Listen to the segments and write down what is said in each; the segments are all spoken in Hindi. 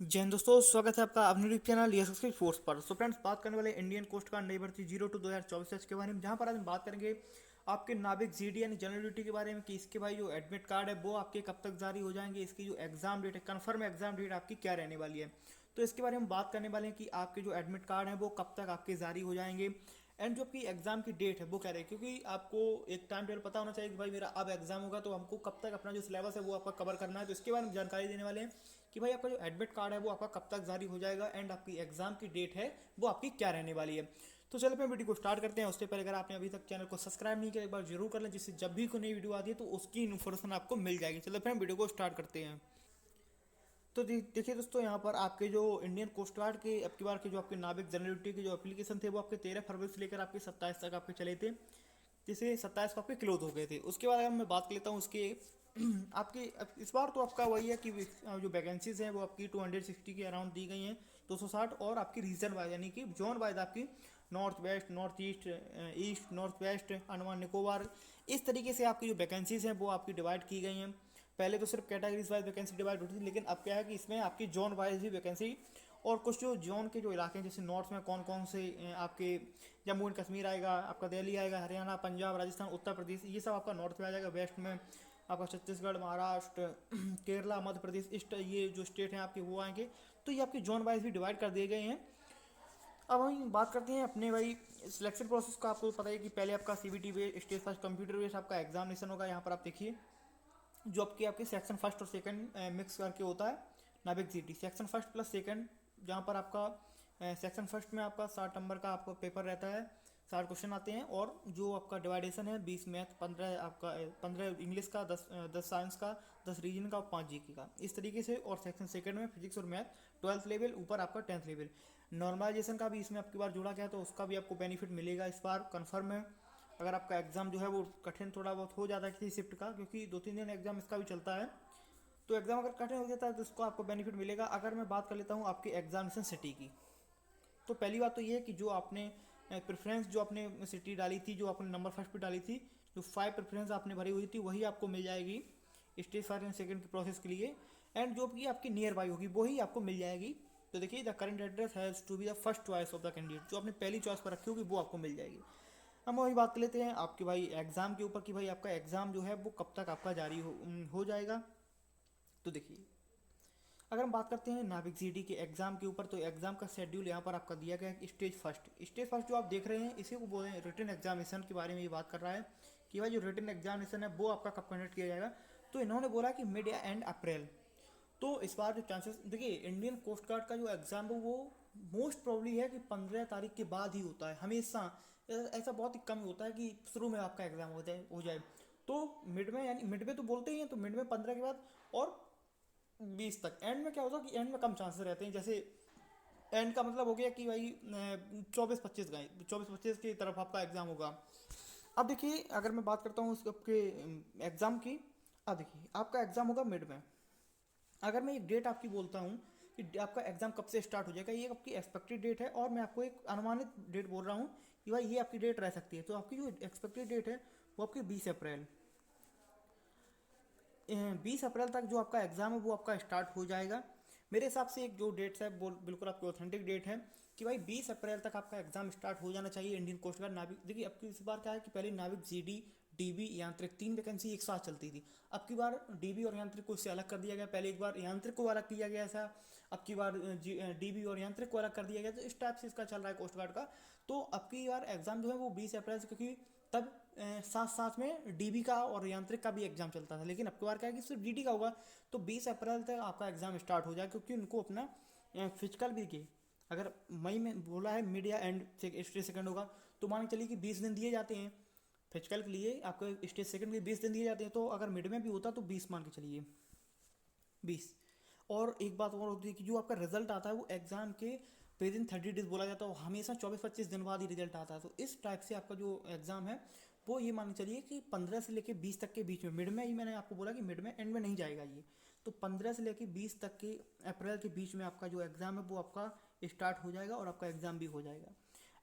जय हिंद दोस्तों, स्वागत है आपका अपने यूट्यूब चैनल यशस्वी फोर्स पर। सो फ्रेंड्स, बात करने वाले इंडियन कोस्ट गार्ड नई भर्ती 02 2024 बैच के बारे में, जहां पर आज हम बात करेंगे आपके नाविक जीडी यानी जनरल ड्यूटी के बारे में कि इसके भाई जो एडमिट कार्ड है वो आपके कब तक जारी हो जाएंगे, इसकी जो एग्जाम डेट है, कन्फर्म एग्जाम डेट आपकी क्या रहने वाली है। तो इसके बारे में बात करने वाले हैं कि आपके जो एडमिट कार्ड हैं वो कब तक आपके जारी हो जाएंगे, एंड जो आपकी एग्जाम की डेट है वो क्या रहेगी, क्योंकि आपको एक टाइम टेबल पता होना चाहिए कि भाई मेरा अब एग्जाम होगा तो हमको कब तक अपना जो सिलेबस है वो आपका कवर करना है। तो इसके बारे में जानकारी देने वाले हैं कि भाई आपका जो एडमिट कार्ड है वो आपका कब तक जारी हो जाएगा, एंड आपकी एग्जाम की डेट है वो आपकी क्या रहने वाली है। तो चलो अपने वीडियो को स्टार्ट करते हैं। उससे पहले अगर आपने अभी तक चैनल को सब्सक्राइब नहीं किया, एक बार जरूर कर लें, जिससे जब भी कोई नई वीडियो आती है तो उसकी इन्फॉर्मेशन आपको मिल जाएगी। चलो फिर हम वीडियो को स्टार्ट करते हैं। तो देखिए दोस्तों, यहाँ पर आपके जो इंडियन कोस्ट गार्ड के अब की बार के जो आपके नाविक जनरल ड्यूटी के जो एप्लीकेशन थे वो आपके 13 फरवरी से लेकर आपके 27 तक आपके चले थे, जैसे 27 को आपके क्लोज हो गए थे। उसके बाद अगर मैं बात कर लेता हूँ उसके आपके इस बार तो आपका वही है कि जो वैकेंसीज हैं वो आपकी 260 के अराउंड दी गई हैं, 260, और आपकी रीजन वाइज यानी कि जोन वाइज आपकी north west, north east, east north west, Andaman Nicobar, इस तरीके से आपकी जो वैकेंसीज हैं वो आपकी डिवाइड की गई हैं। पहले तो सिर्फ कैटेगरीज वाइज वैकेंसी डिवाइड होती थी, लेकिन अब क्या है कि इसमें आपकी जोन वाइज भी वैकेंसी, और कुछ जो जोन के जो इलाके हैं जैसे नॉर्थ में कौन कौन से आपके जम्मू एंड कश्मीर आएगा, आपका दिल्ली आएगा, हरियाणा, पंजाब, राजस्थान, उत्तर प्रदेश, ये सब आपका नॉर्थ में आ जाएगा। वेस्ट में आपका छत्तीसगढ़, महाराष्ट्र, केरला, मध्य प्रदेश, ईस्ट, ये जो स्टेट हैं आपके वो आएंगे। तो ये आपके जोन वाइज भी डिवाइड कर दिए गए हैं। अब हम बात करते हैं अपने भाई सिलेक्शन प्रोसेस का। आपको पता है कि पहले आपका CBT based, stage first computer based आपका एग्जामिनेशन होगा। यहाँ पर आप देखिए जो आपकी आपके सेक्शन फर्स्ट और सेकंड मिक्स करके होता है नाविक GT, section first plus second, जहाँ पर आपका सेक्शन फर्स्ट में आपका 60 नंबर का आपका पेपर रहता है, 60 क्वेश्चन आते हैं, और जो आपका डिवाइडेशन है 20 मैथ, 15 आपका 15 इंग्लिश का, 10 साइंस का, 10 रीजन का और 5 जीके का, इस तरीके से। और सेक्शन सेकंड में फिजिक्स और मैथ 12th लेवल, ऊपर आपका 10th लेवल। नॉर्मलाइजेशन का भी इसमें आपकी बार जोड़ा गया, तो उसका भी आपको बेनिफिट मिलेगा इस बार कन्फर्म है। अगर आपका एग्ज़ाम जो है वो कठिन थोड़ा बहुत हो जाता है किसी शिफ्ट का, क्योंकि 2-3 दिन एग्ज़ाम इसका भी चलता है, तो एग्ज़ाम अगर कठिन हो जाता है तो इसको आपको बेनिफिट मिलेगा। अगर मैं बात कर लेता हूँ आपके एग्जामिनेशन सिटी की, तो पहली बात तो ये है कि जो आपने प्रेफरेंस जो आपने सिटी डाली थी, जो आपने नंबर फर्स्ट पे डाली थी, जो 5 प्रेफरेंस आपने भरी हुई थी वही आपको मिल जाएगी स्टेज फर्स्ट एंड सेकंड के प्रोसेस के लिए, एंड जो भी आपकी नियर बाई होगी वही आपको मिल जाएगी। तो देखिए, the current address has to be the first choice of the candidate, जो आपने पहली चॉइस पर रखी होगी वो आपको मिल जाएगी। हम वही बात कर लेते हैं आपके भाई एग्ज़ाम के ऊपर कि भाई आपका एग्ज़ाम जो है वो कब तक आपका जारी हो जाएगा। तो देखिए, अगर हम बात करते हैं नाविक जीडी के एग्ज़ाम के ऊपर, तो एग्ज़ाम का शेड्यूल यहाँ पर आपका दिया गया है कि स्टेज फर्स्ट, जो आप देख रहे हैं इसी को बोल रहे हैं रिटन एग्जामिनेशन के बारे में ये बात कर रहा है कि भाई जो रिटन एग्जामिनेशन है वो आपका कब कंडक्ट किया जाएगा। तो इन्होंने बोला कि मिड या एंड अप्रैल। तो इस बार जो चांसेस देखिए, इंडियन कोस्ट गार्ड का जो एग्ज़ाम है वो मोस्ट प्रोबली है कि 15 तारीख के बाद ही होता है हमेशा। ऐसा बहुत ही कम होता है कि शुरू में आपका एग्ज़ाम हो जाए। तो मिड में, यानी मिड में तो बोलते ही हैं, तो मिड में 15 के बाद, और 20 तक। एंड में क्या होता है कि एंड में कम चांसेस रहते हैं, जैसे एंड का मतलब हो गया कि भाई 24-25 गए, 24-25 की तरफ आपका एग्ज़ाम होगा। अब देखिए, अगर मैं बात करता हूँ उस आपके एग्ज़ाम की, अब देखिए आपका एग्ज़ाम होगा मिड में। अगर मैं एक डेट आपकी बोलता हूँ कि आपका एग्ज़ाम कब से स्टार्ट हो जाएगा, ये आपकी एक्सपेक्टेड डेट है, और मैं आपको एक अनुमानित डेट बोल रहा हूँ कि भाई ये आपकी डेट रह सकती है। तो आपकी जो एक्सपेक्टेड डेट है वो आपकी 20 अप्रैल, 20 अप्रैल तक जो आपका एग्ज़ाम है वो आपका स्टार्ट हो जाएगा। मेरे हिसाब से एक जो डेट्स है वो बिल्कुल आपकी ऑथेंटिक डेट है कि भाई 20 अप्रैल तक आपका एग्ज़ाम स्टार्ट हो जाना चाहिए। इंडियन कोस्ट गार्ड नाविक, देखिए अब की इस बार क्या है कि पहले नाविक जीडी, डीबी, यांत्रिक, 3 वैकेंसी एक साथ चलती थी। अब की बार डीबी और यांत्रिक को इससे अलग कर दिया गया। पहले एक बार यांत्रिक को अलग किया गया ऐसा, अब की बार डीबी और यांत्रिक को अलग कर दिया गया। तो इस टाइप से इसका चल रहा है कोस्ट गार्ड का। तो अब की बार एग्ज़ाम जो है वो 20 अप्रैल से, क्योंकि तब साथ साथ में डीबी का और यांत्रिक का भी एग्जाम चलता था, लेकिन अब की बार क्या है कि सिर्फ डीडी का होगा। तो 20 अप्रैल तक आपका एग्जाम स्टार्ट हो जाए, क्योंकि उनको अपना फिजिकल भी के, अगर मई में बोला है मिड या एंड स्टेज सेकंड होगा, तो मान के चलिए कि 20 दिन दिए जाते हैं फिजिकल के लिए, आपको स्टेज सेकंड के 20 दिन दिए जाते हैं। तो अगर मिड में भी होता तो 20 मान के चलिए, 20। और एक बात और होती है कि जो आपका रिजल्ट आता है वो एग्जाम के विद इन 30 डेज बोला जाता है, वो हमेशा 24-25 दिन बाद ही रिजल्ट आता है। तो इस टाइप से आपका जो एग्ज़ाम है वो ये मान के चलिए कि 15 से लेके 20 तक के बीच में, मिड में ही मैंने आपको बोला कि मिड में, एंड में नहीं जाएगा ये। तो 15 से लेके 20 तक के अप्रैल के बीच में आपका जो एग्ज़ाम है वो आपका स्टार्ट हो जाएगा, और आपका एग्ज़ाम भी हो जाएगा।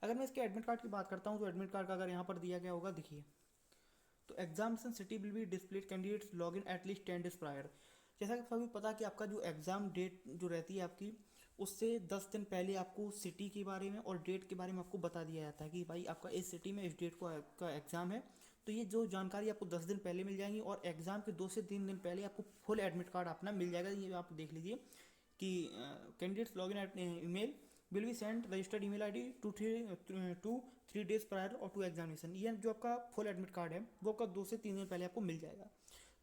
अगर मैं इसके एडमिट कार्ड की बात करता हूँ, तो एडमिट कार्ड का अगर यहाँ पर दिया गया होगा, देखिए, तो examination city will be displayed candidates log in at least 10 days prior. जैसा कि सभी पता कि आपका जो एग्ज़ाम डेट जो रहती है आपकी, उससे 10 दिन पहले आपको सिटी के बारे में और डेट के बारे में आपको बता दिया जाता है कि भाई आपका इस सिटी में इस डेट को आपका एग्ज़ाम है। तो ये जो जानकारी आपको 10 दिन पहले मिल जाएंगी, और एग्ज़ाम के 2 से 3 दिन पहले आपको फुल एडमिट कार्ड अपना मिल जाएगा। ये आप देख लीजिए कि candidates log in at email will be send registered email ID 2-3 days prior और टू एग्जामिनेशन। ये जो आपका फुल एडमिट कार्ड है वो आपका 2 से 3 दिन पहले आपको मिल जाएगा।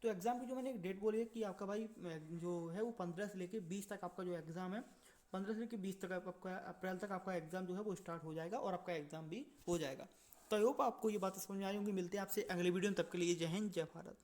तो एग्ज़ाम की जो मैंने एक डेट बोली है कि आपका भाई जो है वो 15 से लेके 20 तक आपका जो एग्ज़ाम है, 15 से लेके 20 तक आपका अप्रैल तक आपका एग्ज़ाम जो है वो स्टार्ट हो जाएगा और आपका एग्ज़ाम भी हो जाएगा। तो आई होप आपको ये बातें समझ में आई होंगी। मिलते हैं आपसे अगले वीडियो में, तब के लिए जय हिंद जय भारत।